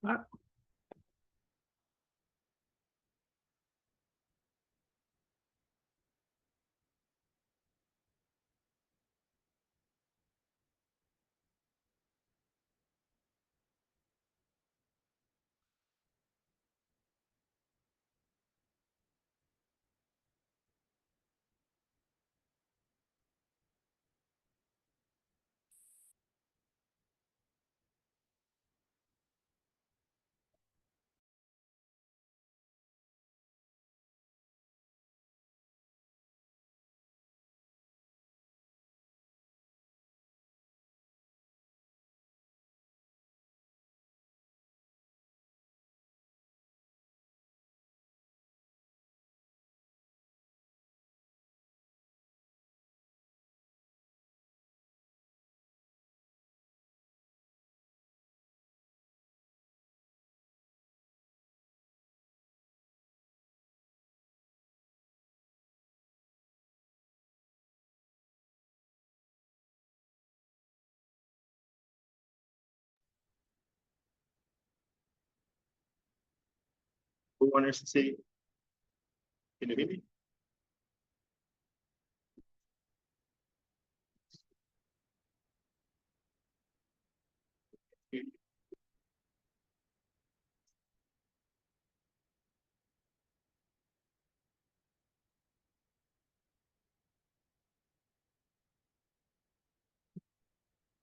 Ah, Who wants to say, can you hear me?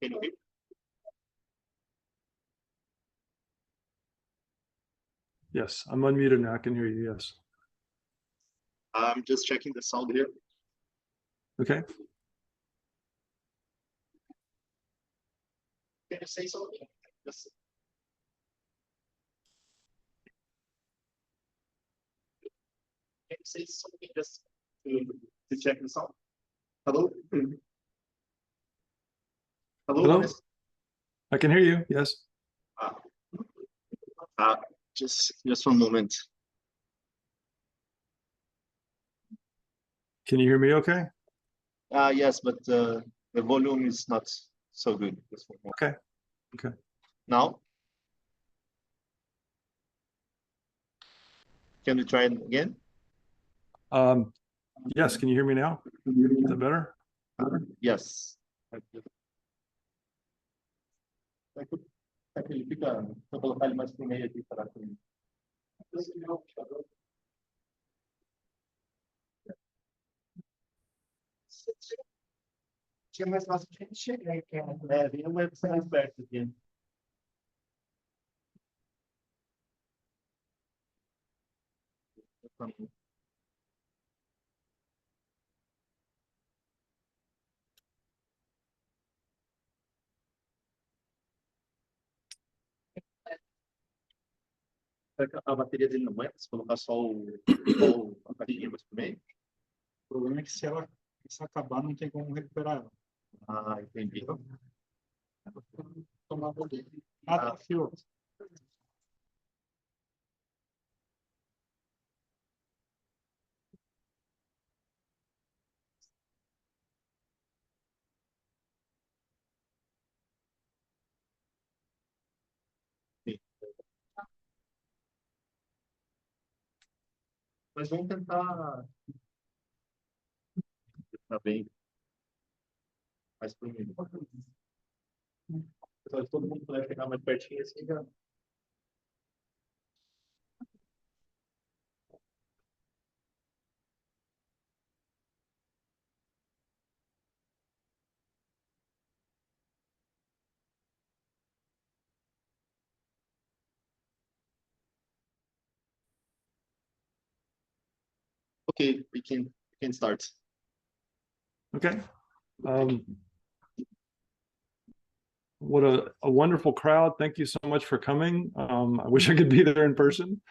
Can you hear me? yes, I'm unmuted now. I can hear you. Yes. I'm just checking the sound here. Okay. Can you say something? Just, can you say something just to check the sound? Hello? Hello, Hello? I can hear you. Yes. Uh, uh, just one moment. Can you hear me okay? Yes, but the volume is not so good. Just one moment. Okay. Okay. Now? Can you try it again? Yes. Can you hear me now? Is that better? Yes. Ele fica, se eu colocar ele mais pro meio aqui para frente. Tinha mais fácil de a gente chegar aqui. É, vem mais perto aqui. A bateria dele não aguenta, se colocar só a caixinha mais pro meio. O problema é que se acabar, não tem como recuperar ela. Ah, entendi. Tomar dele. Tá, fio. Sim. Mas vamos tentar bem mais pro meio. Se todo mundo puder chegar mais pertinho, assim já. Okay, we can start. Okay. What a wonderful crowd. Thank you so much for coming. I wish I could be there in person.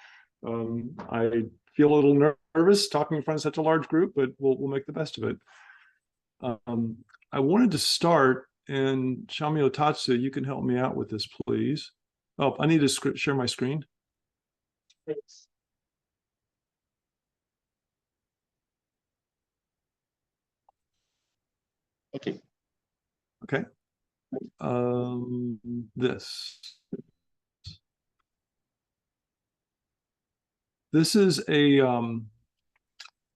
I feel a little nervous talking in front of such a large group, but we'll make the best of it. I wanted to start, and Shami Otatsu, you can help me out with this, please. Oh, I need to share my screen. Thanks. Okay. Okay. This. This is a,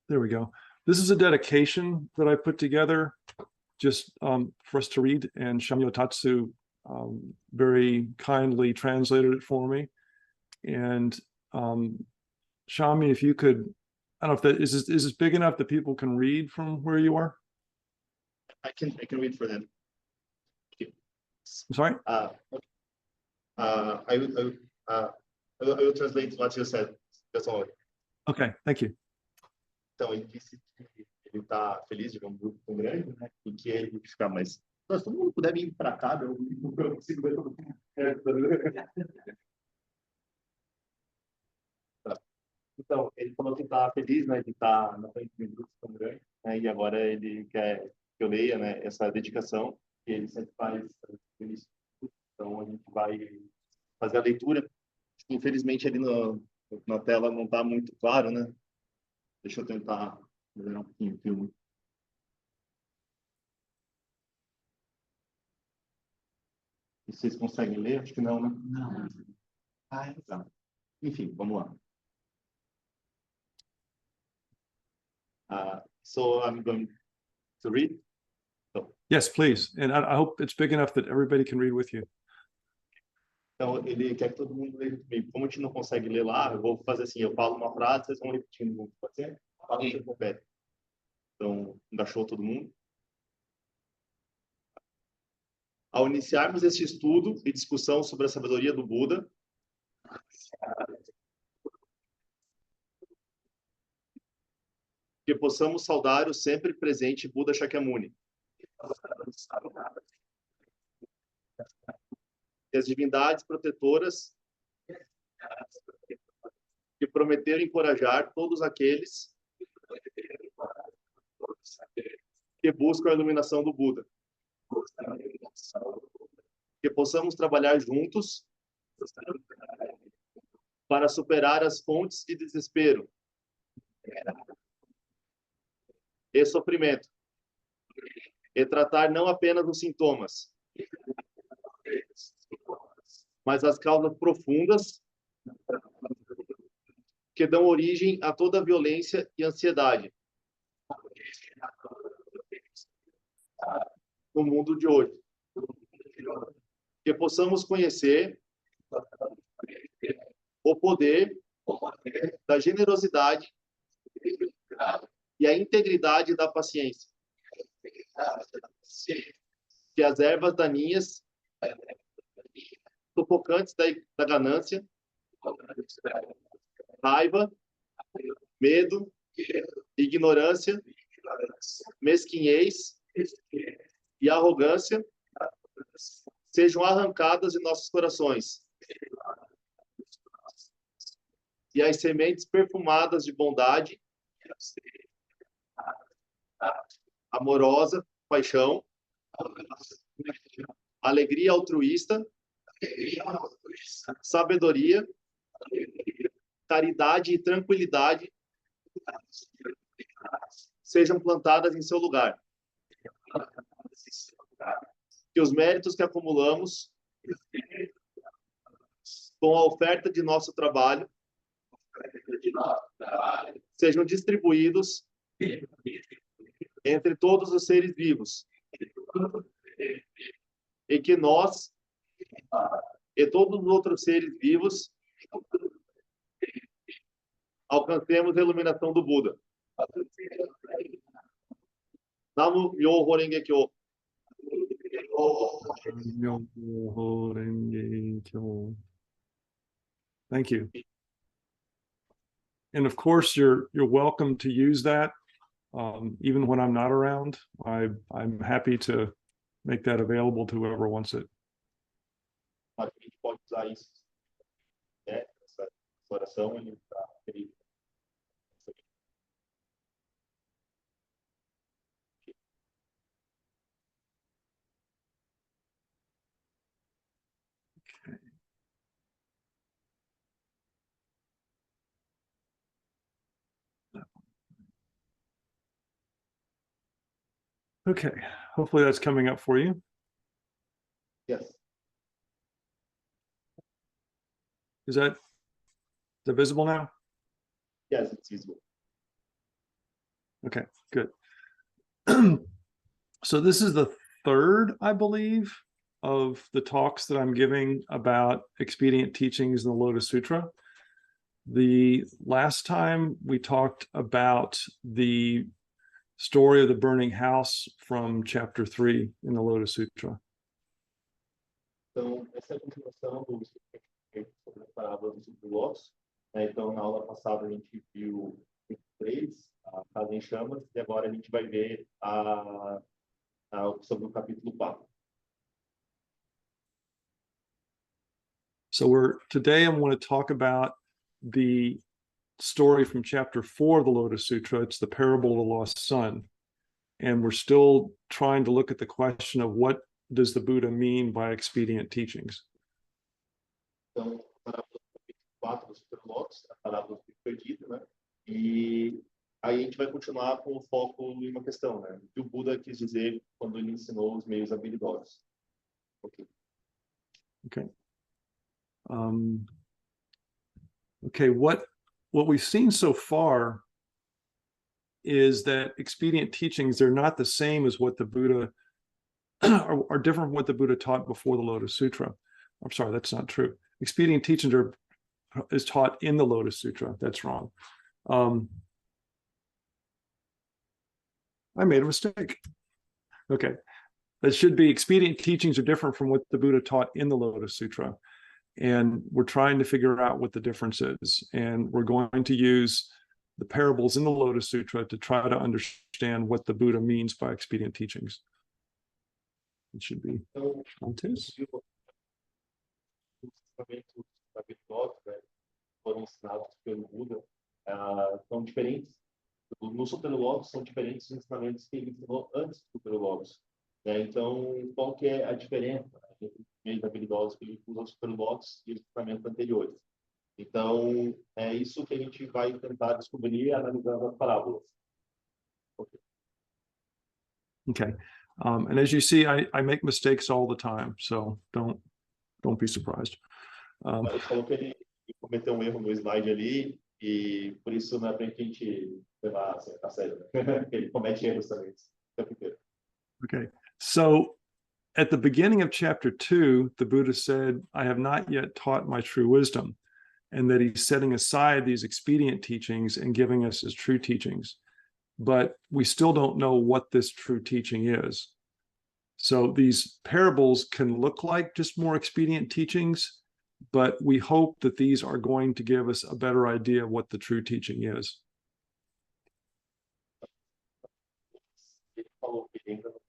there we go. This is a dedication that I put together just for us to read, and Shamyo Tatsu very kindly translated it for me. And Shami, if you could, I don't know if that is this big enough that people can read from where you are? I can read for them. I'm sorry? I will translate what you said. That's all. Okay, thank you. Então, ele disse que ele está feliz de ver um grupo tão grande, né? E que ele fica mais. Se todo mundo puder vir para cá, eu consigo ver todo mundo. Então, ele falou que está feliz, né, de estar na frente de um grupo tão grande, né? E agora ele quer que eu leia, né, essa dedicação que ele sempre faz no início. Então, a gente vai fazer a leitura. Infelizmente, ali na tela não está muito claro, né? Deixa eu tentar melhorar um pouquinho o filme. Vocês conseguem ler? Acho que não, né? Não. Ah, tá. Enfim, vamos lá. So I'm going to read. So, Yes, please. And I hope it's big enough that everybody can read with you. então, ele quer que todo mundo leia comigo. Como a gente não consegue ler lá, eu vou fazer assim, eu falo uma frase, vocês vão repetindo junto, pode ser? Fala e repete. Então, encaixou todo mundo? Ao iniciarmos este estudo e discussão sobre a sabedoria do Buda, que possamos saudar o sempre presente Buda Shakyamuni e as divindades protetoras que prometeram encorajar todos aqueles que buscam a iluminação do Buda. Que possamos trabalhar juntos para superar as fontes de desespero e sofrimento e tratar não apenas os sintomas, mas as causas profundas que dão origem a toda a violência e ansiedade no mundo de hoje. Que possamos conhecer o poder da generosidade e a integridade da paciência. Que as ervas daninhas, sufocantes da ganância, raiva, medo, ignorância, mesquinhez e arrogância sejam arrancadas de nossos corações e as sementes perfumadas de bondade, amorosa, paixão, alegria altruísta, sabedoria, caridade e tranquilidade sejam plantadas em seu lugar. Que os méritos que acumulamos com a oferta de nosso trabalho sejam distribuídos entre todos os seres vivos e que nós e todos os outros seres vivos alcancemos a iluminação do Buda. Namo Myoho Renge Kyo. Thank you. And of course, you're welcome to use that even when I'm not around. I'm happy to make that available to whoever wants it. A gente pode usar isso, né? Essa oração para ele. Okay, hopefully that's coming up for you. Yes. Is that visible now? Yes, it's visible. Okay, good. So this is the third, I believe, of the talks that I'm giving about expedient teachings in the Lotus Sutra. The last time we talked about the story of the burning house from chapter 3 in the Lotus Sutra. Então, essa é a continuação do estudo que a gente fez sobre as parábolas do ciclo Lótus. Então, na aula passada, a gente viu o 3, a casa em chamas, e agora a gente vai ver sobre o capítulo 4. So today I want to talk about the story from chapter 4 of the Lotus Sutra. It's the parable of the lost son. And we're still trying to look at the question of what does the Buddha mean by expedient teachings? Então, a parábola do capítulo 4 do Super Lótus, a parábola do filho perdido, né? E aí a gente vai continuar com o foco em uma questão, né? O que o Buda quis dizer quando ele ensinou os meios habilidosos. Ok. Okay. Okay, what we've seen so far is that expedient teachings, they're not the same as what the Buddha are different from what the Buddha taught before the Lotus Sutra. I'm sorry, that's not true. Expedient teachings is taught in the Lotus Sutra. That's wrong. I made a mistake. Okay. That should be expedient teachings are different from what the Buddha taught in the Lotus Sutra. And we're trying to figure out what the difference is. And we're going to use the parables in the Lotus Sutra to try to understand what the Buddha means by expedient teachings. It should be Então, Shantis. os ensinamentos habilidosos, né, foram ensinados pelo Buda, são diferentes. No Super Lótus são diferentes dos ensinamentos que ele ensinou antes do Super Lótus. Né? Então, qual que é a diferença entre os meios habilidosos que ele usa no Super Lótus e os ensinamentos anteriores? Então, é isso que a gente vai tentar descobrir analisando as parábolas. Okay. And as you see, I make mistakes all the time, so don't be surprised. Ele falou que ele cometeu um erro no slide ali e por isso não é para a gente levar a sério. Ele comete erros também. Okay. So at the beginning of chapter 2, the Buddha said, I have not yet taught my true wisdom, and that he's setting aside these expedient teachings and giving us his true teachings. But we still don't know what this true teaching is. So these parables can look like just more expedient teachings, but we hope that these are going to give us a better idea of what the true teaching is. Ele falou que ainda não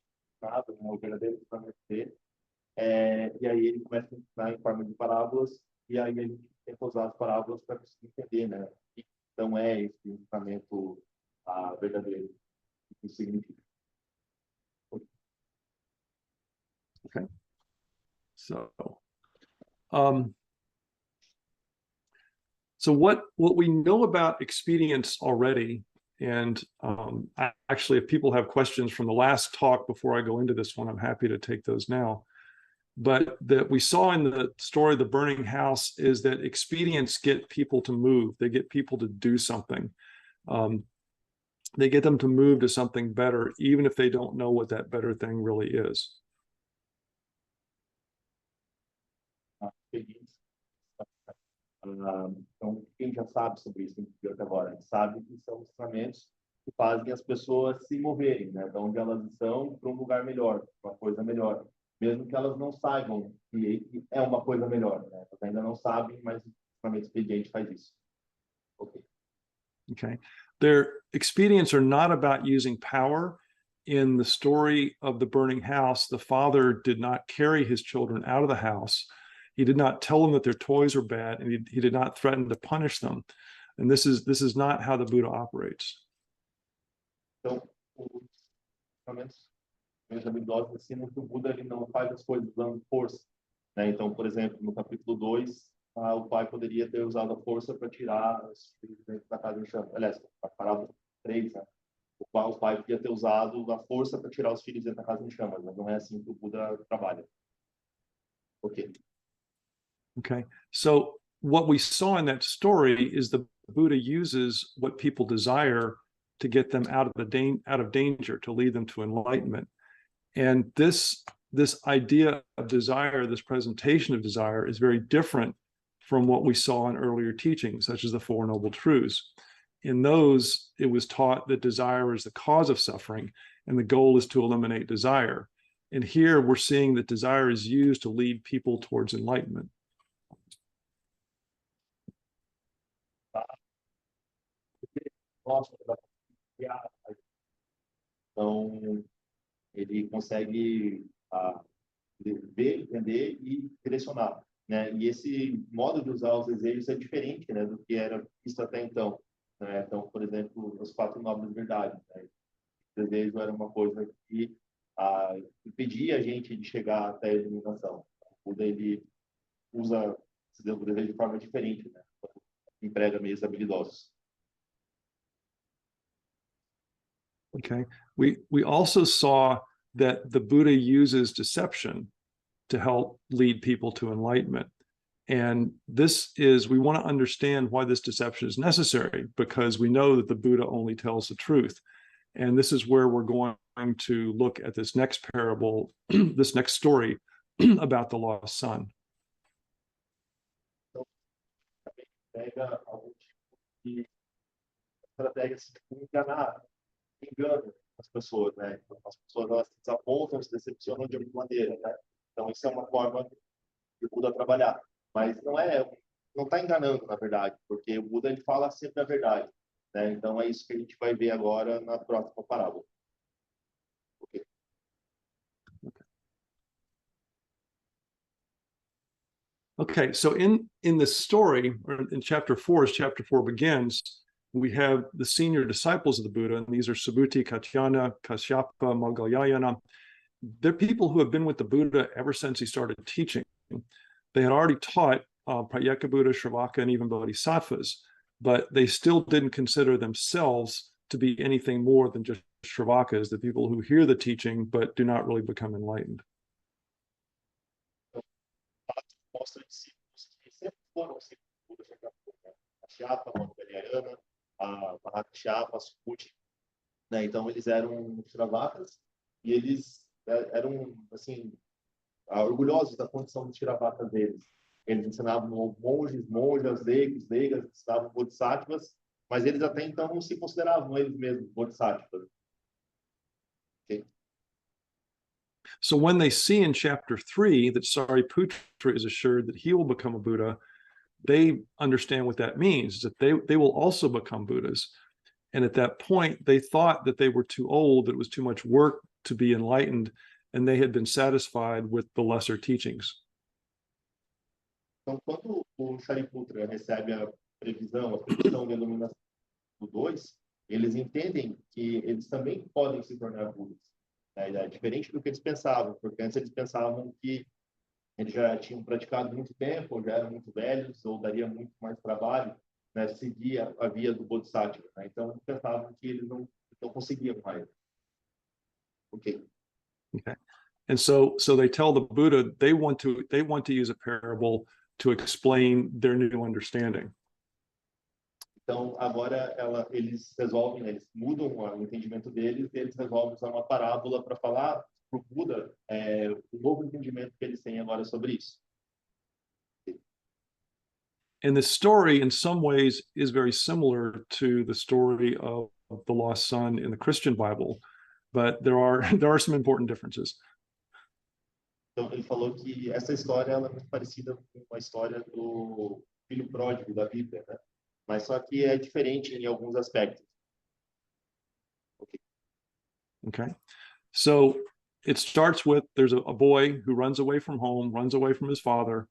nada, né, o verdadeiro ensinamento dele. E aí ele começa a ensinar em forma de parábolas, e aí a gente tenta usar as parábolas para conseguir entender, né? Então é esse ensinamento verdadeiro, o que significa. Okay. So, so what we know about expedience already, and actually, if people have questions from the last talk before I go into this one, I'm happy to take those now. But that we saw in the story of the burning house is that expedients get people to move. They get people to do something. They get them to move to something better, even if they don't know what that better thing really is. Então, quem já sabe sobre isso até agora, sabe que são ensinamentos que fazem as pessoas se moverem, né? De onde elas estão para um lugar melhor, uma coisa melhor. Mesmo que elas não saibam que é uma coisa melhor, né? Elas ainda não sabem, mas o ensinamento expediente faz isso. Ok. Okay. Their expedients are not about using power. In the story of the burning house, the father did not carry his children out of the house. He did not tell them that their toys were bad, and he did not threaten to punish them. And this is not how the Buddha operates. Então, os ensinamentos habilidosos ensinam que o Buda ele não faz as coisas usando força, né? Então, por exemplo, no capítulo 2, o pai poderia ter usado a força para tirar os filhos dentro da casa em chamas. Aliás, a parábola 3, né? O pai podia ter usado a força para tirar os filhos dentro da casa em chamas, mas não é assim que o Buda trabalha. Ok. Okay. So what we saw in that story is the Buddha uses what people desire to get them out of danger, to lead them to enlightenment. And this idea of desire, this presentation of desire, is very different from what we saw in earlier teachings, such as the Four Noble Truths. In those, it was taught that desire is the cause of suffering, and the goal is to eliminate desire. And here we're seeing that desire is used to lead people towards enlightenment. Então, ele consegue ver, entender e direcionar, né? E esse modo de usar os desejos é diferente, né, do que era visto até então, né? Então, por exemplo, os quatro nobres verdades, né? O desejo era uma coisa que impedia a gente de chegar até a iluminação. O Buda, ele usa o desejo de forma diferente, né? Emprega meios habilidosos. Okay, we also saw that the Buddha uses deception to help lead people to enlightenment. And we want to understand why this deception is necessary, because we know that the Buddha only tells the truth. And this is where we're going to look at this next parable, this next story about the lost son. Pega algum tipo de estratégia de enganar, engano as pessoas, né? As pessoas, elas se desapontam, se decepcionam de alguma maneira, né? Então isso é uma forma que o Buda trabalhar, mas não está enganando, na verdade, porque o Buda, ele fala sempre a verdade, né? Então é isso que a gente vai ver agora na próxima parábola. Okay. Okay, so in this story, or in chapter 4, as chapter 4 begins, we have the senior disciples of the Buddha, and these are Subhuti, Katyana, Kashyapa, Moggallana. They're people who have been with the Buddha ever since he started teaching. They had already taught Pratyeka Buddha, Shravaka, and even Bodhisattvas, but they still didn't consider themselves to be anything more than just Shravakas, the people who hear the teaching but do not really become enlightened. Mostra discípulos que sempre foram discípulos da Kashyapa, Moggallana, Mahakashyapa, Subhuti, né? Então eles eram Shravakas e eles eram assim orgulhosos da condição de Shravakas deles. Eles ensinavam monges, monjas, leigos, leigas, ensinavam bodhisattvas, mas eles até então não se consideravam eles mesmos bodhisattvas. Okay. So when they see in chapter 3 that Sariputra is assured that he will become a Buddha, they understand what that means, that they will also become Buddhas. And at that point, they thought that they were too old, that it was too much work to be enlightened, and they had been satisfied with the lesser teachings. Então, quando o Shariputra recebe a previsão da iluminação do 2, eles entendem que eles também podem se tornar Budas. É diferente do que eles pensavam, porque antes eles pensavam que eles já tinham praticado muito tempo, ou já eram muito velhos, ou daria muito mais trabalho, né, seguir a via do Bodhisattva, né? Então, eles pensavam que eles não conseguiam mais. Okay. And so they tell the Buddha they want to use a parable to explain their new understanding. Então, agora eles resolvem, eles mudam o entendimento deles, e eles resolvem usar uma parábola para falar para o Buda o novo entendimento que eles têm agora sobre isso. And the story, in some ways, is very similar to the story of the lost son in the Christian Bible, but there are some important differences. Então, ele falou que essa história ela é muito parecida com a história do filho pródigo da Bíblia, né? Mas só que é diferente em alguns aspectos. Okay. So it starts with there's a boy who runs away from home, runs away from his father.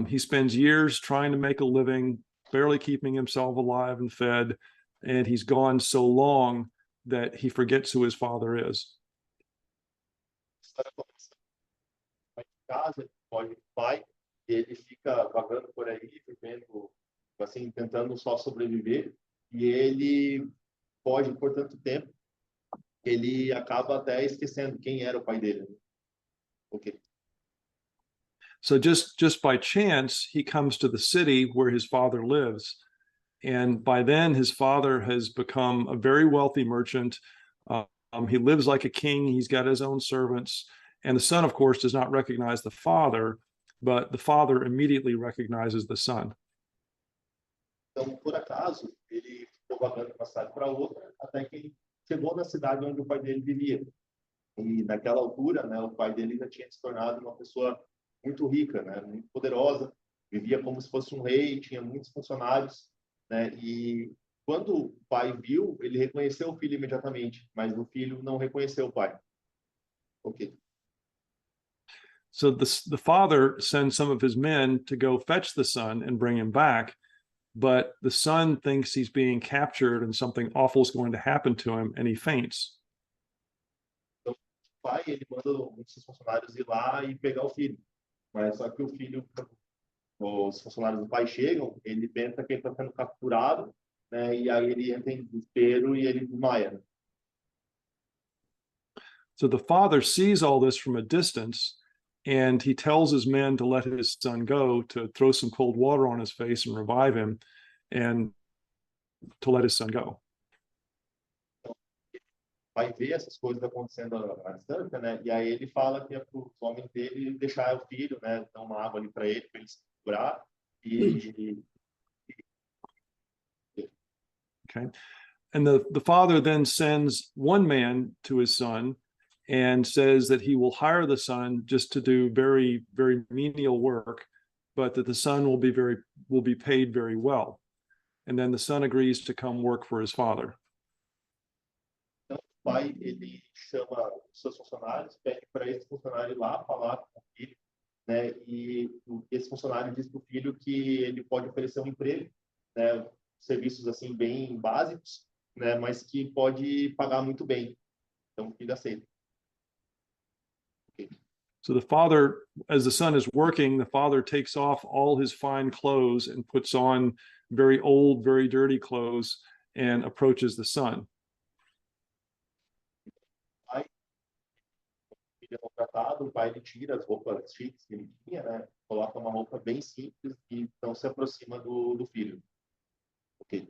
He spends years trying to make a living, barely keeping himself alive and fed, and he's gone so long that he forgets who his father is. A história começa em casa, ele foge do pai, e ele fica vagando por aí, vivendo assim, tentando só sobreviver, e ele foge por tanto tempo, ele acaba até esquecendo quem era o pai dele. Okay. So just by chance, he comes to the city where his father lives, And by then, his father has become a very wealthy merchant. He lives like a king. He's got his own servants. And the son, of course, does not recognize the father, but the father immediately recognizes the son. Então, por acaso, ele ficou vagando de uma cidade para outra, até que ele chegou na cidade onde o pai dele vivia. E naquela altura, né, o pai dele já tinha se tornado uma pessoa muito rica, né, muito poderosa, vivia como se fosse um rei, tinha muitos funcionários, né, e quando o pai viu, ele reconheceu o filho imediatamente, mas o filho não reconheceu o pai. Ok. So the father sends some of his men to go fetch the son and bring him back, but the son thinks he's being captured and something awful is going to happen to him, and he faints. Então, o pai, ele manda um dos seus funcionários ir lá e pegar o filho, mas só que o filho, os funcionários do pai chegam, ele pensa que ele está sendo capturado, né, e aí ele entra em desespero e ele desmaia, né? So the father sees all this from a distance, and he tells his men to let his son go, to throw some cold water on his face and revive him, and to let his son go. Vai ver essas coisas acontecendo à distância, né? E aí ele fala que é para os homens dele deixar o filho, né? Dar uma água ali para ele se curar. E Okay. And the father then sends one man to his son and says that he will hire the son just to do very, very menial work, but that the son will be paid very well. And then the son agrees to come work for his father. então o pai, ele chama os seus funcionários, pede para esse funcionário ir lá falar com o filho, né? E esse funcionário diz para o filho que ele pode oferecer um emprego, né? Serviços assim bem básicos, né? Mas que pode pagar muito bem. Então o filho aceita. So the father, as the son is working, the father takes off all his fine clothes and puts on very old, very dirty clothes and approaches the son. Filho é contratado, o pai ele tira as roupas chiques que ele tinha, né? Coloca uma roupa bem simples e então se aproxima do filho. Ok.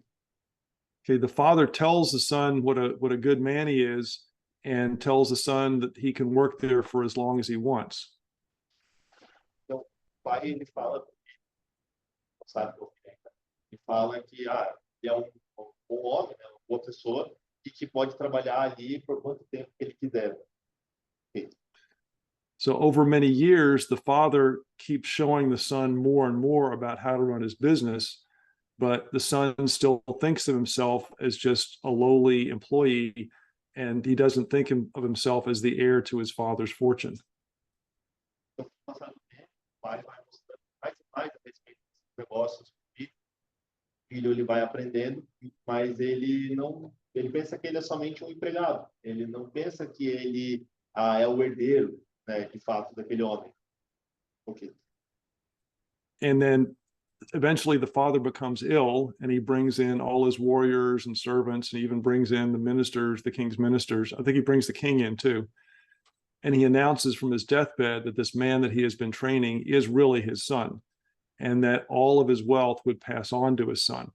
Okay, the father tells the son what a good man he is, and tells the son that he can work there for as long as he wants. Então, o pai ele fala, não sabe o que é, ele fala que ele é um bom homem, né? Uma boa pessoa e que pode trabalhar ali por quanto tempo que ele quiser. Ok. So over many years, the father keeps showing the son more and more about how to run his business, but the son still thinks of himself as just a lowly employee, and he doesn't think of himself as the heir to his father's fortune. Então, com o passar do tempo, o pai vai mostrando mais e mais a respeito dos negócios do filho. O filho ele vai aprendendo, mas ele pensa que ele é somente um empregado. Ele não pensa que ele é o herdeiro, né, de fato, daquele homem. Okay. And then eventually the father becomes ill, and he brings in all his warriors and servants, and even brings in the ministers, the king's ministers. I think he brings the king in too. And he announces from his deathbed that this man that he has been training is really his son, and that all of his wealth would pass on to his son.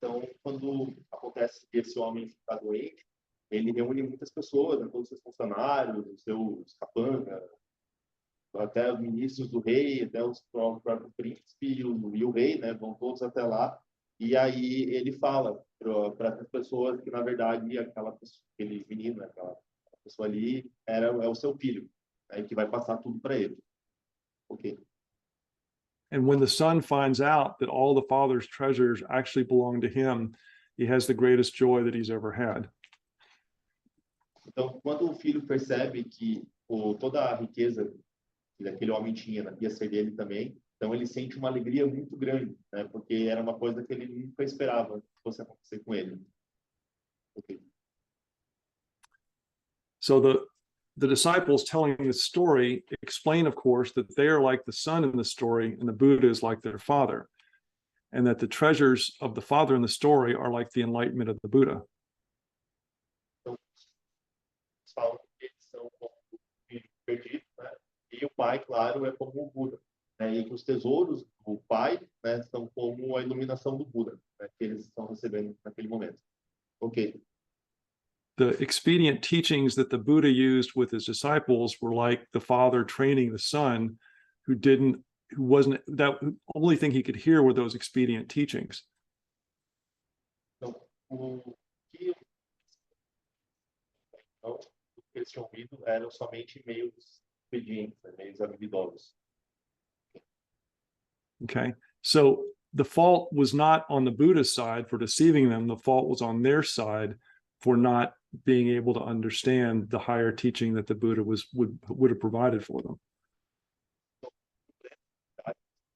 Então, quando acontece que esse homem fica doente, ele reúne muitas pessoas, né, todos os seus funcionários, os seus capangas, até os ministros do rei, até os próprios príncipes e o rei, né, vão todos até lá. E aí ele fala para as pessoas que, na verdade, aquele menino, aquela pessoa ali, é o seu filho, né, que vai passar tudo para ele. Ok. And when the son finds out that all the father's treasures actually belong to him, he has the greatest joy that he's ever had. Então, quando o filho percebe que toda a riqueza que aquele homem tinha ia ser dele também, então ele sente uma alegria muito grande, né? Porque era uma coisa que ele nunca esperava que fosse acontecer com ele. Okay. So the disciples telling this story explain, of course, that they are like the son in the story, and the Buddha is like their father, and that the treasures of the father in the story are like the enlightenment of the Buddha. Então, eles falam que eles são como o filho perdido, né? E o pai, claro, é como o Buda. né, e que os tesouros do pai, né, são como a iluminação do Buda, né, que eles estão recebendo naquele momento. Ok. The expedient teachings that the Buddha used with his disciples were like the father training the son who wasn't, that only thing he could hear were those expedient teachings. Então, o que então, o que eles tinham ouvido eram somente meios expedientes, né, meios habilidosos. Okay. So the fault was not on the Buddha's side for deceiving them. The fault was on their side for not being able to understand the higher teaching that the Buddha would have provided for them.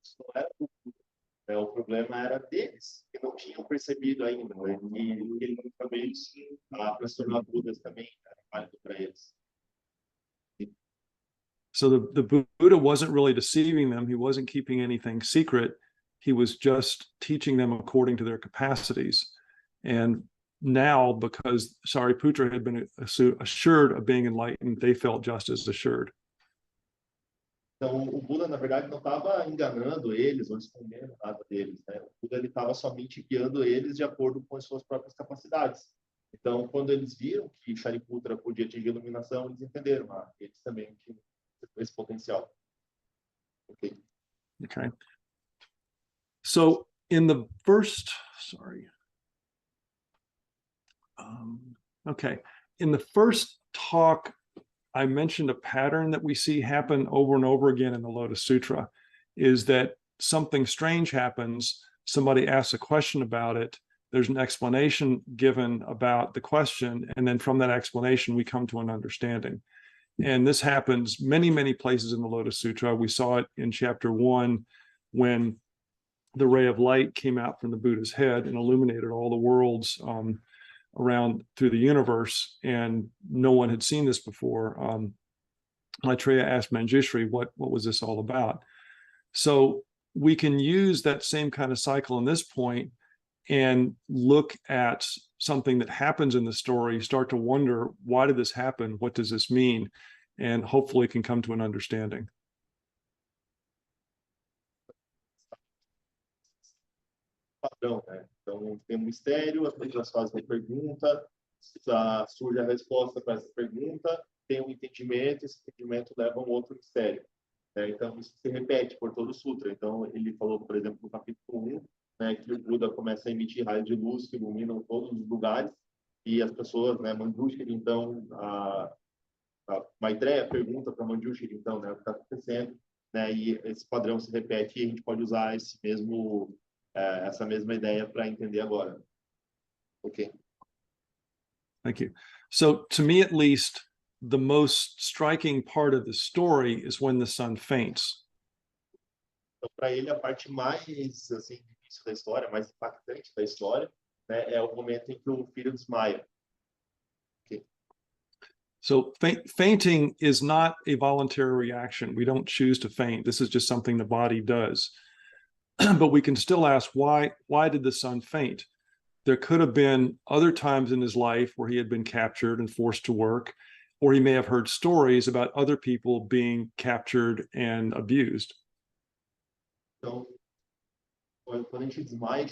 Isso não era do Buda, né? O problema era deles, que não tinham percebido ainda, né? E ele também, para se tornar Budas também era válido para eles. So the Buddha wasn't really deceiving them. He wasn't keeping anything secret. He was just teaching them according to their capacities. And now, because Sariputra had been assured of being enlightened, they felt just as assured. Então, o Buda, na verdade, não estava enganando eles ou escondendo nada deles, né? O Buda estava somente guiando eles de acordo com as suas próprias capacidades. Então, quando eles viram que Shariputra podia atingir a iluminação, eles entenderam, eles também tinham esse potencial. Ok. Okay. So in the first, okay, in the first talk, I mentioned a pattern that we see happen over and over again in the Lotus Sutra, is that something strange happens, somebody asks a question about it, there's an explanation given about the question, and then from that explanation, we come to an understanding. And this happens many, many places in the Lotus Sutra. We saw it in chapter 1 when the ray of light came out from the Buddha's head and illuminated all the worlds around through the universe, and no one had seen this before. Maitreya asked Manjushri, what was this all about? So we can use that same kind of cycle in this point and look at something that happens in the story, start to wonder, why did this happen? What does this mean? And hopefully can come to an understanding. Padrão, né? Então, tem um mistério, as pessoas fazem a pergunta, surge a resposta para essa pergunta, tem um entendimento, esse entendimento leva a um outro mistério, né? Então, isso se repete por todo o sutra. Então, ele falou, por exemplo, no capítulo 1, né, que o Buda começa a emitir raios de luz que iluminam todos os lugares, e as pessoas, né, Manjushri, então, a Maitreya pergunta para Manjushri, então, né, o que está acontecendo, né, e esse padrão se repete e a gente pode usar essa mesma ideia para entender agora. Ok. Thank you. So to me, at least, the most striking part of the story is when the son faints. Então, para ele, a parte mais assim, difícil da história, mais impactante da história, né, é o momento em que o filho desmaia. Okay. So fainting is not a voluntary reaction. We don't choose to faint. This is just something the body does. But we can still ask, why did the son faint? There could have been other times in his life where he had been captured and forced to work, or he may have heard stories about other people being captured and abused. Então, quando a gente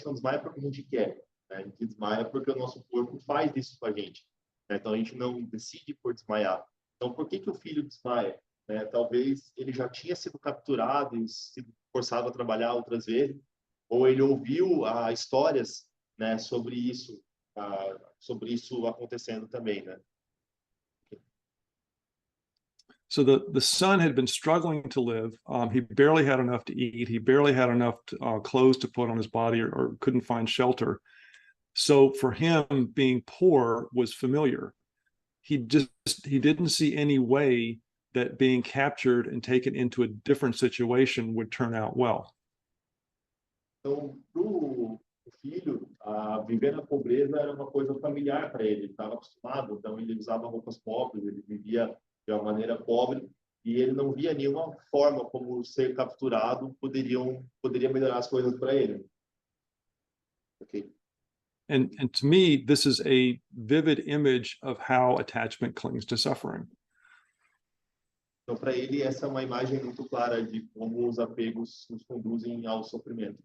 não desmaia porque a gente quer, né? A gente desmaia porque o nosso corpo faz isso com a gente, né? Então, a gente não decide por desmaiar. Então, por que o filho desmaia? Né? Talvez ele já tinha sido capturado e sido forçado a trabalhar outras vezes, ou ele ouviu histórias, né, sobre isso acontecendo também, né? So the son had been struggling to live. He barely had enough to eat. He barely had enough clothes to put on his body, or couldn't find shelter. So for him, being poor was familiar. He didn't see any way that being captured and taken into a different situation would turn out well. Então, pro filho, viver na pobreza era uma coisa familiar para ele. Ele estava acostumado, então ele usava roupas pobres, ele vivia de uma maneira pobre e ele não via nenhuma forma como ser capturado poderia melhorar as coisas para ele. Okay. And to me, this is a vivid image of how attachment clings to suffering. Então, para ele, essa é uma imagem muito clara de como os apegos nos conduzem ao sofrimento.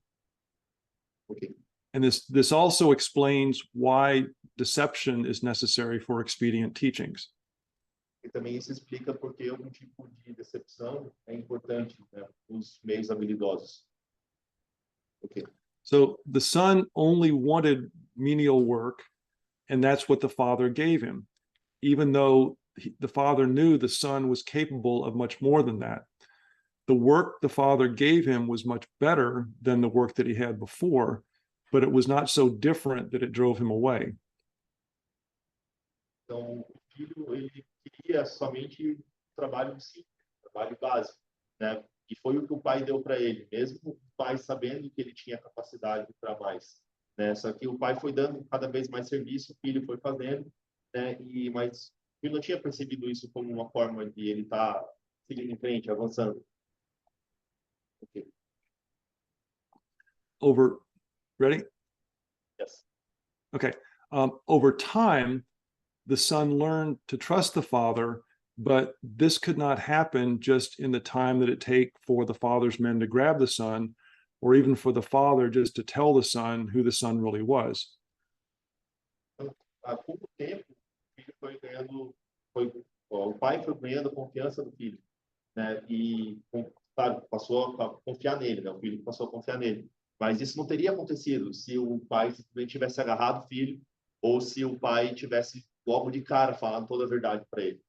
Ok. And this also explains why deception is necessary for expedient teachings. E também isso explica por que algum tipo de decepção é importante, né, nos meios habilidosos. Ok. So the son only wanted menial work, and that's what the father gave him, even though the father knew the son was capable of much more than that. The work the father gave him was much better than the work that he had before, but it was not so different that it drove him away. Então, o filho, ele queria somente trabalho simples, trabalho básico, né? E foi o que o pai deu para ele, mesmo o pai sabendo que ele tinha capacidade para mais, né? Só que o pai foi dando cada vez mais serviço, o filho foi fazendo, né? Mas o filho não tinha percebido isso como uma forma de ele estar seguindo em frente, avançando. Okay. Ready? Yes. Okay. Over time, the son learned to trust the father, but this could not happen just in the time that it take for the father's men to grab the son, or even for the father just to tell the son who the son really was. Há pouco tempo, o filho foi ganhando, o pai foi ganhando a confiança do filho, né? E sabe, passou a confiar nele, né? O filho passou a confiar nele. Mas isso não teria acontecido se o pai simplesmente tivesse agarrado o filho ou se o pai tivesse logo de cara falado toda a verdade para ele.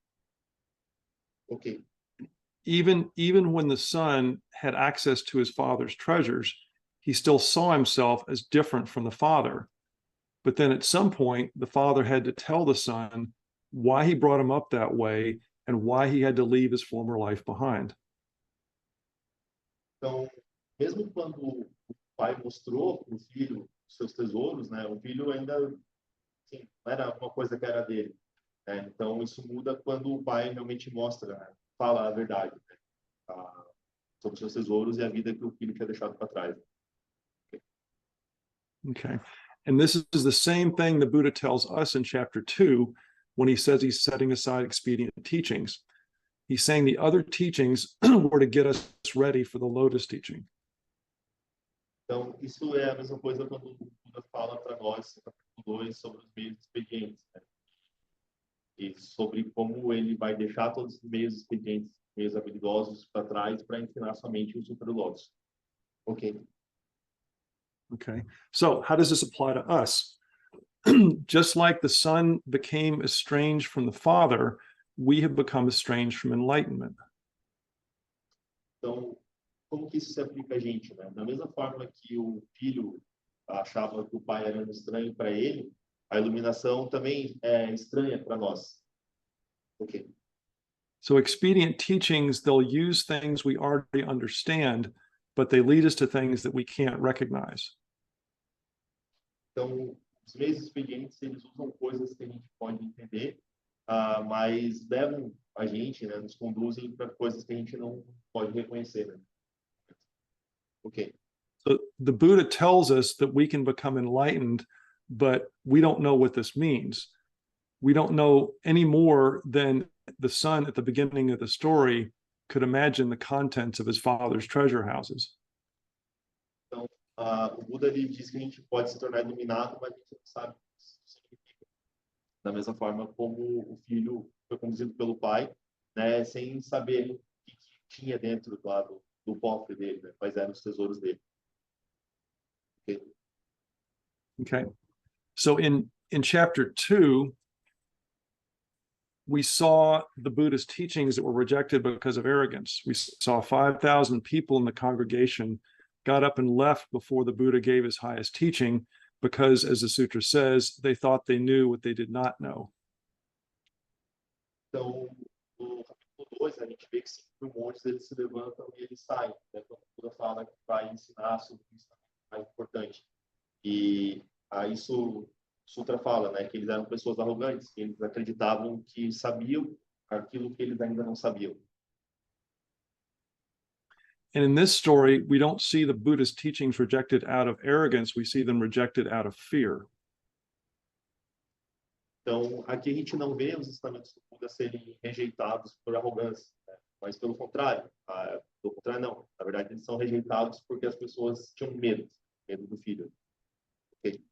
Ok. Even when the son had access to his father's treasures, he still saw himself as different from the father. But then at some point, the father had to tell the son why he brought him up that way and why he had to leave his former life behind. Então, mesmo quando o pai mostrou para o filho seus tesouros, né? O filho ainda assim, não era uma coisa que era dele, né? Então, isso muda quando o pai realmente mostra, né? Fala a verdade, né? Sobre seus tesouros e a vida que o filho tinha deixado para trás. Okay. And this is the same thing the Buddha tells us in chapter 2 when he says he's setting aside expedient teachings. He's saying the other teachings were to get us ready for the lotus teaching. Então, isso é a mesma coisa quando o Buda fala para nós, no capítulo 2, sobre os meios expedientes, né? E sobre como ele vai deixar todos os meios expedientes, meios habilidosos para trás para ensinar somente o Sutra do Lótus. Ok. Okay. So how does this apply to us? Just like the son became estranged from the father, we have become estranged from enlightenment. Então, como que isso se aplica a gente, né? Da mesma forma que o filho achava que o pai era estranho para ele, a iluminação também é estranha para nós. Ok. So expedient teachings, they'll use things we already understand, but they lead us to things that we can't recognize. Então, os meios expedientes, eles usam coisas que a gente pode entender, mas levam a gente, né, nos conduzem para coisas que a gente não pode reconhecer, né? Ok. So the Buddha tells us that we can become enlightened, but we don't know what this means. We don't know any more than the son at the beginning of the story could imagine the contents of his father's treasure houses. Então, o Buda ele diz que a gente pode se tornar iluminado, mas a gente não sabe o que isso significa. Da mesma forma como o filho foi conduzido pelo pai, né, sem saber o que tinha dentro do cofre dele, né, quais eram os tesouros dele. Okay. Okay. So in chapter 2, we saw the Buddha's teachings that were rejected because of arrogance. We saw 5,000 people in the congregation got up and left before the Buddha gave his highest teaching because, as the sutra says, they thought they knew what they did not know. Então, no capítulo 2, a gente vê que sempre montes eles se levantam e eles saem, né? Quando o Buda fala que vai ensinar sobre isso mais importante. E isso o Sutra fala, né, que eles eram pessoas arrogantes, que eles acreditavam que sabiam aquilo que eles ainda não sabiam. And in this story, we don't see the Buddha's teachings rejected out of arrogance, we see them rejected out of fear. Então, aqui a gente não vê os ensinamentos do Buda serem rejeitados por arrogância, né? Mas pelo contrário não. Na verdade, eles são rejeitados porque as pessoas tinham medo do filho. Ok?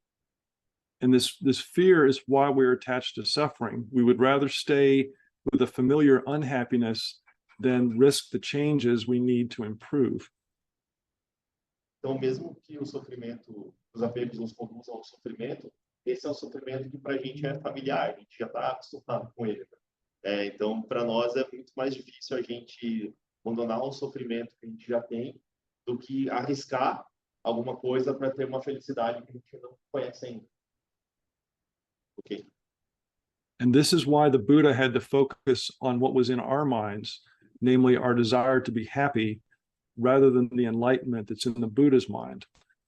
And this fear is why we're attached to suffering. We would rather stay with a familiar unhappiness than risk the changes we need to improve. Então, mesmo que o sofrimento, os apegos nos conduzam ao sofrimento, esse é um sofrimento que para a gente é familiar, a gente já está acostumado com ele. Então, para nós é muito mais difícil a gente abandonar um sofrimento que a gente já tem do que arriscar alguma coisa para ter uma felicidade que a gente não conhece ainda. Ok? And this is why the Buddha had to focus on what was in our minds, namely our desire to be happy, rather than the enlightenment that's in the Buddha's mind.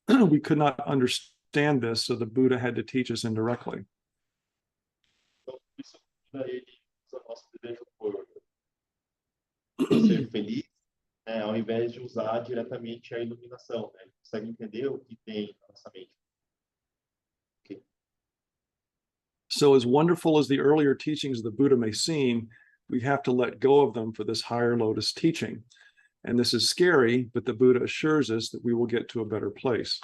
We could not understand this, so the Buddha had to teach us indirectly. Então, isso ajuda ele usa o nosso desejo por ser feliz, ao invés de usar diretamente a iluminação. Ele consegue entender o que tem na nossa mente. Okay. So, as wonderful as the earlier teachings of the Buddha may seem, we have to let go of them for this higher lotus teaching. And this is scary, but the Buddha assures us that we will get to a better place.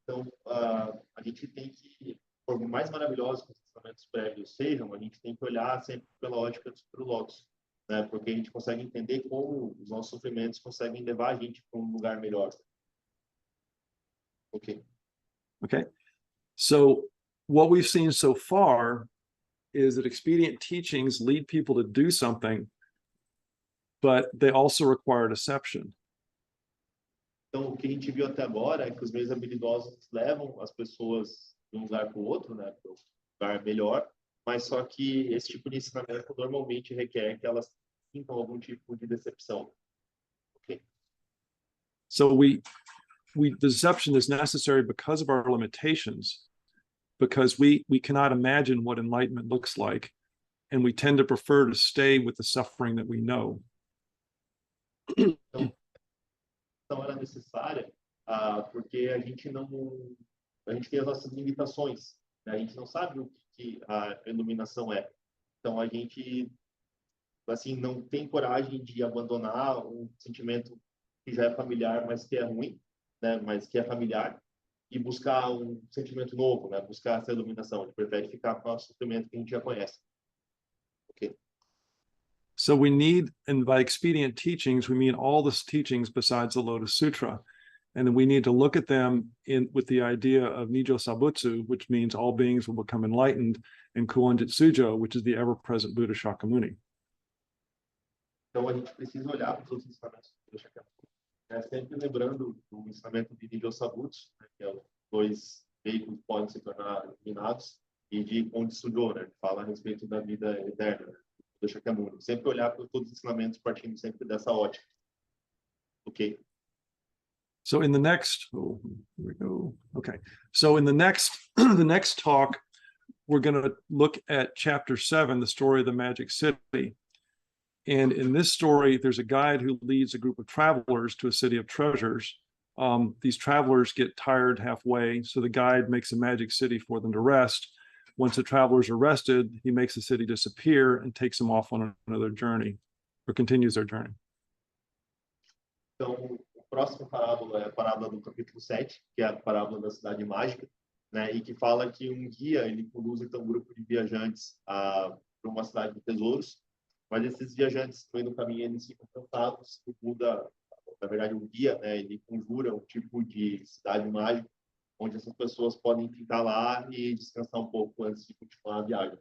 Então, a gente tem que, por mais maravilhosos que os ensinamentos prévios sejam, a gente tem que olhar sempre pela ótica do Lótus, né? Porque a gente consegue entender como os nossos sofrimentos conseguem levar a gente para um lugar melhor. Ok. Okay. So, what we've seen so far is that expedient teachings lead people to do something, but they also require deception. Então, o que a gente viu até agora é que os meios habilidosos levam as pessoas de um lugar para o outro, né, para um lugar melhor, mas só que esse tipo de ensinamento normalmente requer que elas sintam algum tipo de decepção. Okay? So deception is necessary because of our limitations, because we cannot imagine what enlightenment looks like, and we tend to prefer to stay with the suffering that we know. Então, era necessária porque a gente tem as nossas limitações, né? A gente não sabe o que a iluminação é. Então, a gente assim não tem coragem de abandonar um sentimento que já é familiar, mas que é ruim, né? Mas que é familiar, e buscar um sentimento novo, né? Buscar essa iluminação. A gente prefere ficar com o sofrimento que a gente já conhece. Ok? So we need, and by expedient teachings, we mean all the teachings besides the Lotus Sutra. And then we need to look at them with the idea of Nijo Sabutsu, which means all beings will become enlightened, and Kuon Jitsujo, which is the ever-present Buddha Shakyamuni. Então, a gente precisa olhar para os outros ensinamentos do Shakyamuni, sempre lembrando do ensinamento de Nijo Sabutsu, né, que é os dois veículos que podem se tornar iluminados, e de Kuon Jitsujo, né, que fala a respeito da vida eterna, né, do Shakyamuni. Sempre olhar para todos os ensinamentos partindo sempre dessa ótica. Ok? So in the next, here we go. Okay. So in the next, the next talk, we're going to look at chapter 7, the story of the Magic City. And in this story, there's a guide who leads a group of travelers to a city of treasures. These travelers get tired halfway, so the guide makes a magic city for them to rest. Once the travelers are rested, he makes the city disappear and takes them off on another journey, or continues their journey. Então, a próxima parábola é a parábola do capítulo 7, que é a parábola da cidade mágica, né, e que fala que um guia, ele conduz então um grupo de viajantes para uma cidade de tesouros, mas esses viajantes no meio do caminho eles ficam cansados, o Buda, na verdade o guia, né, ele conjura um tipo de cidade mágica, onde essas pessoas podem ficar lá e descansar um pouco antes de continuar a viagem.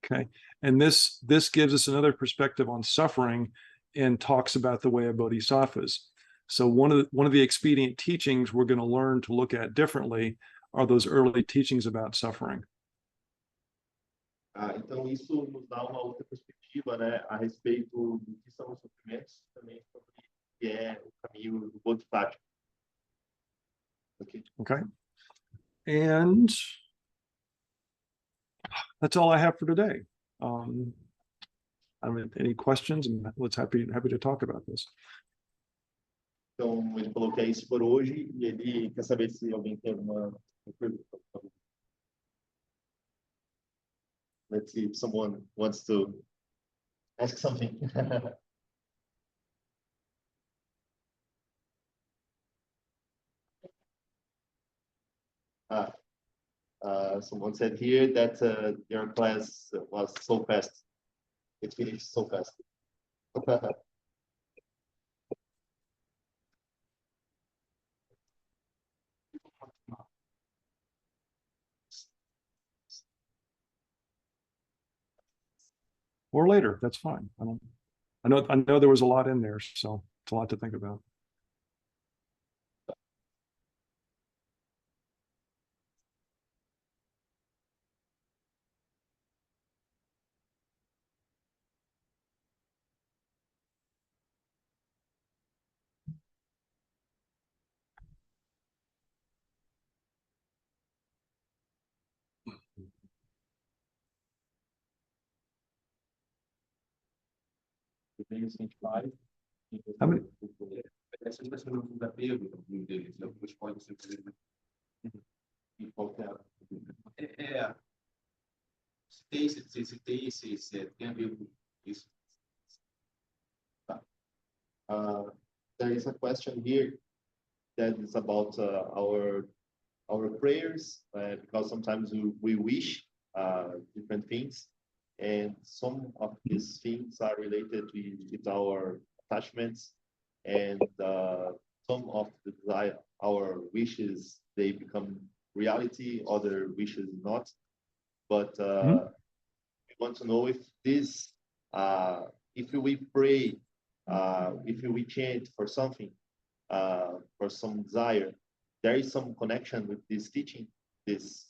Okay, and this gives us another perspective on suffering and talks about the way of bodhisattvas. So one of the expedient teachings we're going to learn to look at differently are those early teachings about suffering. Então isso nos dá uma outra perspectiva, né, a respeito do que são os sofrimentos, também sobre o que é o caminho do Bodhisattva. Okay, and that's all I have for today. I mean, any questions? And let's happy to talk about this. Então, ele falou que é isso por hoje e ele quer saber se alguém tem alguma pergunta. Let's see if someone wants to ask something. Ah, someone said here that your class was so fast. It finished so fast. Or later, that's fine. I know there was a lot in there, so it's a lot to think about. How many? Essas pessoas não dá peso no deles, depois pode ser em qualquer. Se tem a ver com isso. There is a question here that is about our prayers, because sometimes we wish different things, and some of these things are related with our attachments, and some of our wishes, they become reality, other wishes not. But we want to know if this, if we pray, if we chant for something, for some desire, there is some connection with this teaching, this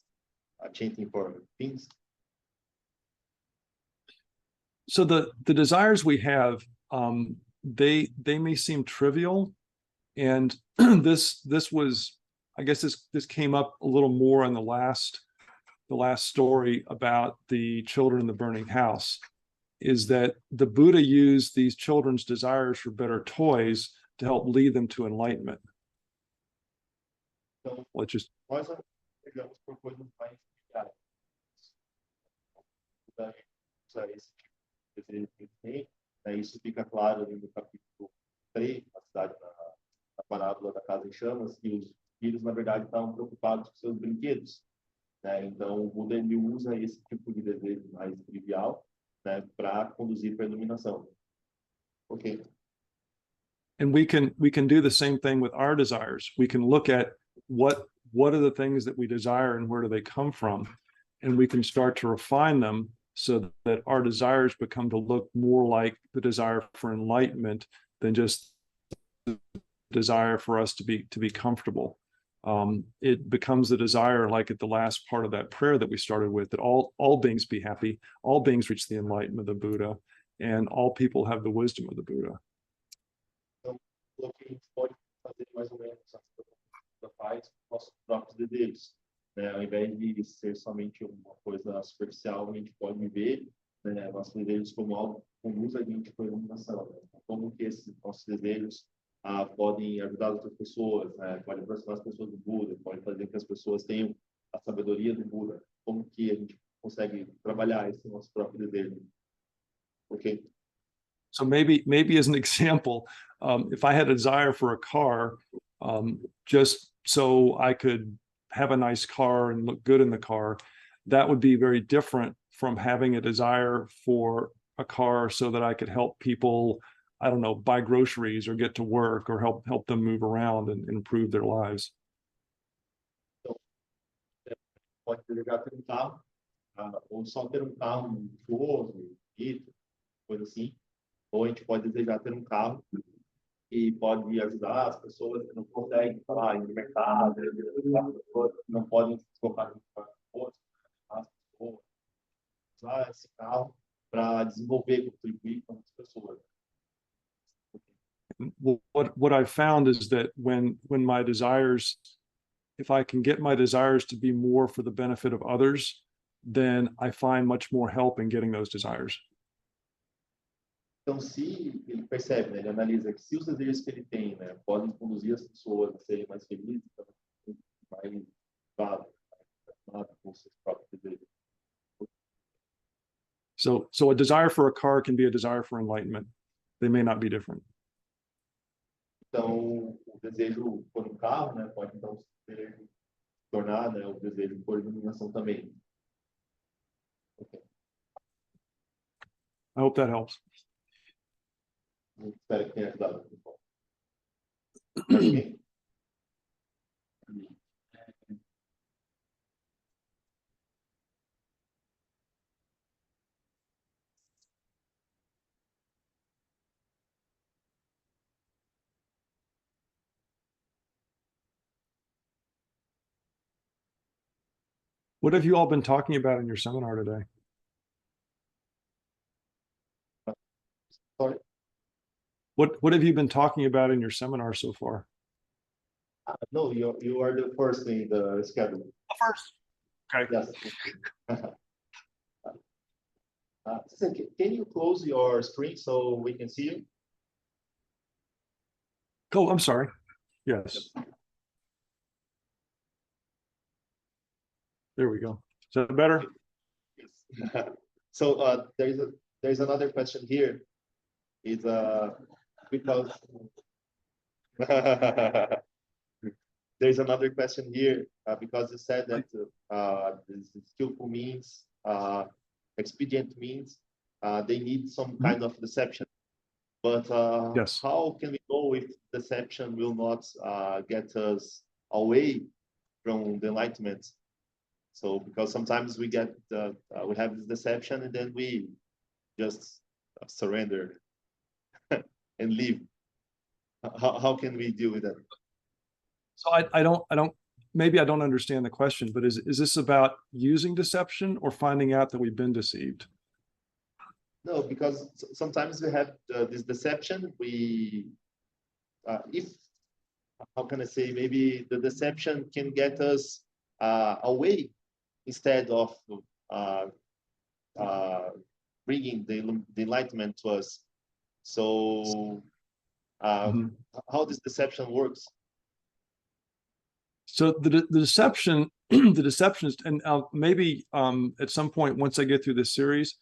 chanting for things. So the desires we have, they may seem trivial, and this was, I guess this came up a little more in the last story about the children in the burning house, is that the Buddha used these children's desires for better toys to help lead them to enlightenment. Então, Let's just nós pegamos por coisas mais triviais. Usar esse tipo de desejo que tem, isso fica claro ali no capítulo 3, a cidade na parábola da casa em chamas, que os filhos, na verdade, estavam preocupados com seus brinquedos. Né? Então, o Buda ele usa esse tipo de desejo mais trivial, né, para conduzir para a iluminação. Ok. And we can do the same thing with our desires. We can look at what are the things that we desire and where do they come from, and we can start to refine them so that our desires become to look more like the desire for enlightenment than just the desire for us to be comfortable. It becomes the desire, like at the last part of that prayer that we started with, that all beings be happy, all beings reach the enlightenment of the Buddha, and all people have the wisdom of the Buddha. Então, o que a gente pode fazer mais ou menos faz nossos próprios desejos, né? Ao invés de ser somente uma coisa superficial, a gente pode ver, né, nossos desejos como algo que conduz a gente para a iluminação, né? Como que esses nossos desejos podem ajudar outras pessoas, né? Podem aproximar as pessoas do Buda, podem fazer que as pessoas tenham a sabedoria do Buda. Como que a gente consegue trabalhar esse nosso próprio desejo? Ok? So maybe as an example, if I had a desire for a car, just so I could have a nice car and look good in the car, that would be very different from having a desire for a car so that I could help people, I don't know, buy groceries or get to work or help them move around and improve their lives. Pode desejar ter carro, ou só ter carro luxuoso, bonito, coisa assim. Ou a gente pode desejar ter carro e pode ajudar as pessoas que não conseguem falar ir no mercado, não podem se deslocar de transporte, as pessoas, usar esse carro para desenvolver, contribuir com as pessoas. What I've found is that when my desires, if I can get my desires to be more for the benefit of others, then I find much more help in getting those desires. Então, se ele percebe, né, ele analisa que se os desejos que ele tem, né, podem conduzir as pessoas a serem mais felizes, então, mais com seus próprios desejos. So a desire for a car can be a desire for enlightenment. They may not be different. Então, o desejo por um carro, né, pode então se tornar, né, o desejo por iluminação também. I hope that helps. Espero que tenha ajudado. Pessoal. Ok? What have you all been talking about in your seminar today? Sorry. What have you been talking about in your seminar so far? No, you are the first in the schedule. First. Okay. Yes. Susan, can you close your screen so we can see you? Oh, I'm sorry. Yes. There we go. Is that better? So there's another question here. Is because there's another question here because you said that this skillful means expedient means they need some kind of deception. But Yes. how can we know if deception will not get us away from the enlightenment? So because sometimes we get we have this deception and then we just surrender and leave. How can we deal with that? So I don't maybe I don't understand the question, but is this about using deception or finding out that we've been deceived? No, because sometimes we have this deception. We if how can I say, maybe the deception can get us away instead of bringing the enlightenment to us. So how this deception works? So the deception, the deception is, and maybe at some point, once I get through this series,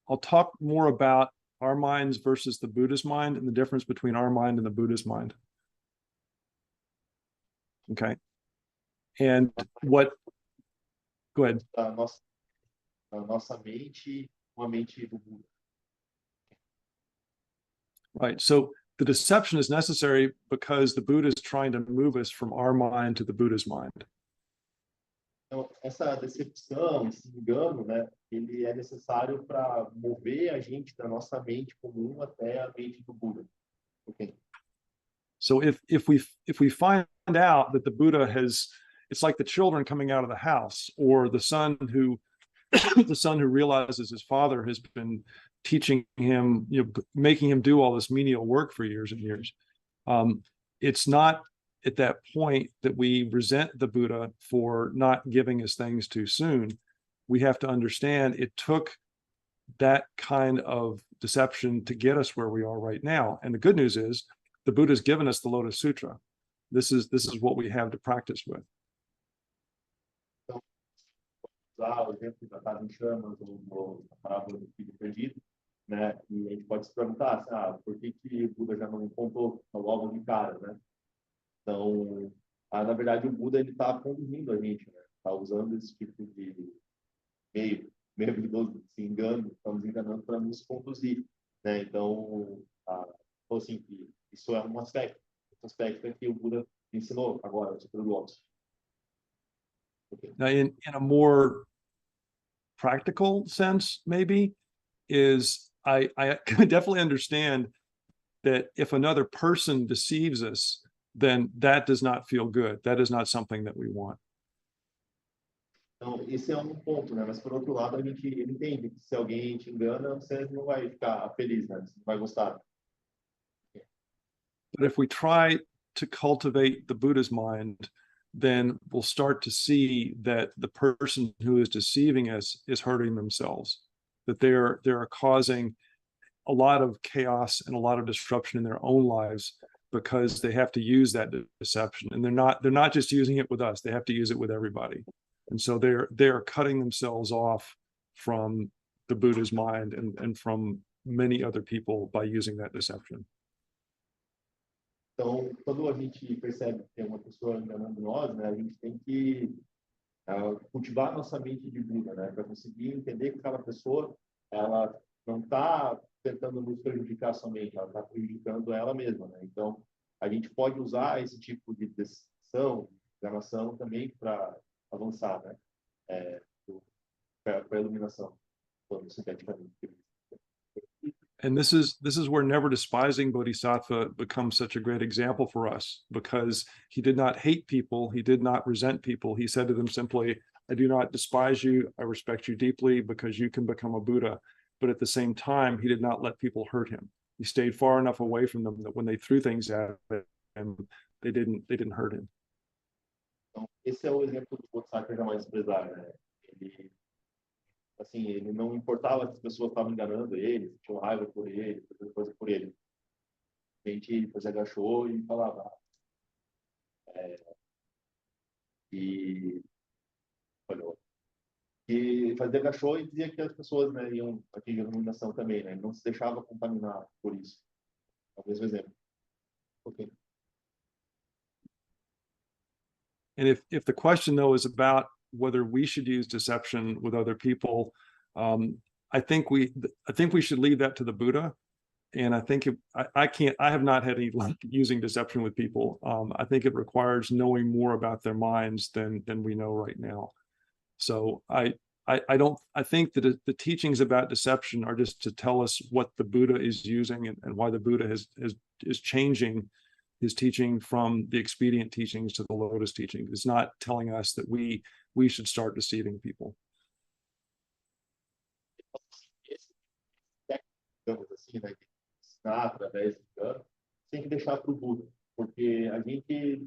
I'll talk more about our minds versus the Buddha's mind and the difference between our mind and the Buddha's mind. Okay. And what, go ahead. Nossa mente, uma mente do Buda. Right. So the deception is necessary because the Buddha is trying to move us from our mind to the Buddha's mind. Então, essa decepção, esse engano, né, ele é necessário para mover a gente da nossa mente comum até a mente do Buda. Okay. So if we find out that the Buddha has, it's like the children coming out of the house, or the son who realizes his father has been teaching him, making him do all this menial work for years and years. It's not at that point that we resent the Buddha for not giving us things too soon. We have to understand it took that kind of deception to get us where we are right now. And the good news is the Buddha's given us the Lotus Sutra. This is what we have to practice with. Usar o exemplo da casa em chamas ou a parábola do filho perdido, né? E a gente pode se perguntar, por que o Buda já não contou logo de cara, né? Então, na verdade, o Buda ele está conduzindo a gente, né? Está usando esse tipo de meio habilidoso, se engano, estamos enganando para nos conduzir, né? Então, assim, isso é um aspecto. Esse aspecto é que o Buda ensinou agora, o Sutra do Lótus. Okay. Now, in a more practical sense, maybe, is I definitely understand that if another person deceives us, then that does not feel good. That is not something that we want. Então, esse é um ponto, né? Mas por outro lado, a gente entende que se alguém te engana, você não vai ficar feliz, né? Você não vai gostar. But if we try to cultivate the Buddha's mind, then we'll start to see that the person who is deceiving us is hurting themselves, that they're causing a lot of chaos and a lot of disruption in their own lives because they have to use that deception, and they're not just using it with us, they have to use it with everybody. And so they're cutting themselves off from the Buddha's mind and from many other people by using that deception. Então, quando a gente percebe que tem uma pessoa enganando nós, né, a gente tem que cultivar nossa mente de Buda, né, para conseguir entender que aquela pessoa, ela não está tentando nos prejudicar somente, ela está prejudicando ela mesma, né? Então, a gente pode usar esse tipo de decepção, enganação também para avançar, né, para a iluminação, sinteticamente. And this is where never despising Bodhisattva becomes such a great example for us, because he did not hate people, he did not resent people. He said to them simply, I do not despise you, I respect you deeply because you can become a Buddha. But at the same time, he did not let people hurt him. He stayed far enough away from them that when they threw things at him, they didn't hurt him. Então, esse é o exemplo do Bodhisattva jamais desprezar, né? Ele, assim, ele não importava se as pessoas estavam enganando ele, se tinham raiva por ele, fazendo coisa por ele. A gente depois agachou e falava. E olhou. E fazia agachou e dizia que as pessoas, né, iam atingir a iluminação também, né? Ele não se deixava contaminar por isso. É o mesmo exemplo. Ok. And if the question though is about whether we should use deception with other people, I think we should leave that to the Buddha. And I think I have not had any luck using deception with people. I think it requires knowing more about their minds than we know right now. So I think that the teachings about deception are just to tell us what the Buddha is using and why the Buddha is changing his teaching from the expedient teachings to the lotus teachings. It's not telling us that we should start deceiving people. Digamos assim, né, de ensinar através do engano, tem que deixar para o Buda, porque a gente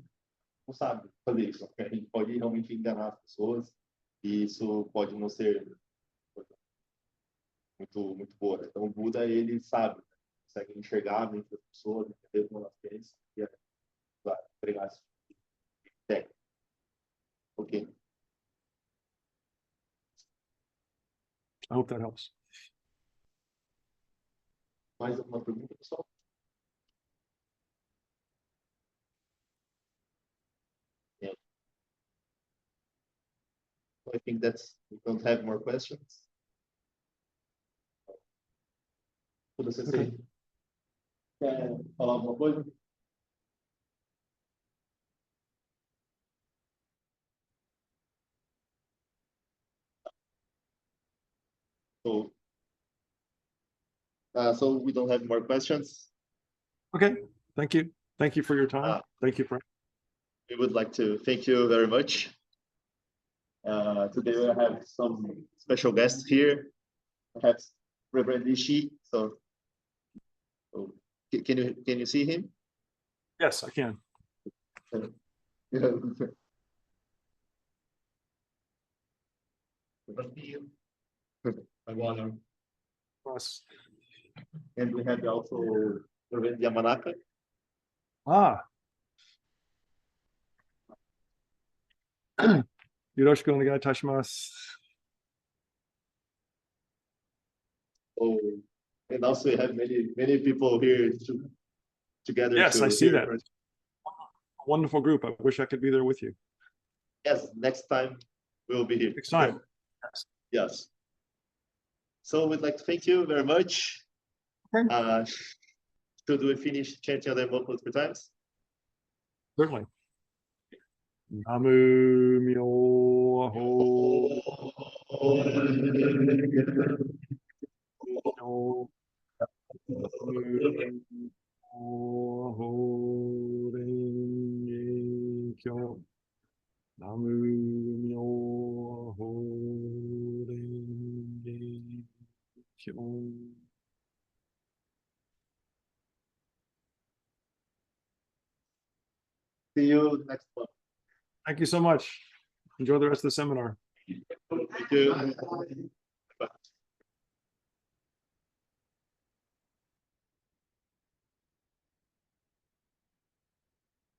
não sabe fazer isso. A gente pode realmente enganar as pessoas e isso pode não ser muito boa. Então, o Buda, ele sabe, consegue enxergar a mente das pessoas, entender como elas pensam e pregar esse técnica. Ok. I hope that helps. Mais alguma pergunta, pessoal? Yeah. So I think we don't have more questions. Você quer falar alguma coisa? So we don't have more questions. Okay, thank you. Thank you for your time. Thank you for. We would like to thank you very much. Today we have some special guests here. Perhaps Reverend Ishii. So can you see him? Yes, I can. Yes. And we have also Reverend Yamanaka. Ah. Yoroshiku onegai itashimasu. Oh, and also we have many people here together. Yes, I see that. For... A wonderful group. I wish I could be there with you. Yes, next time we'll be here. Next time. Yes. So we'd like to thank you very much. Okay. Should we finish chanting other multiple times? Certainly. Namu myoho renge kyo. Namu myoho renge kyo. See you next month. Thank you so much. Enjoy the rest of the seminar. Thank you.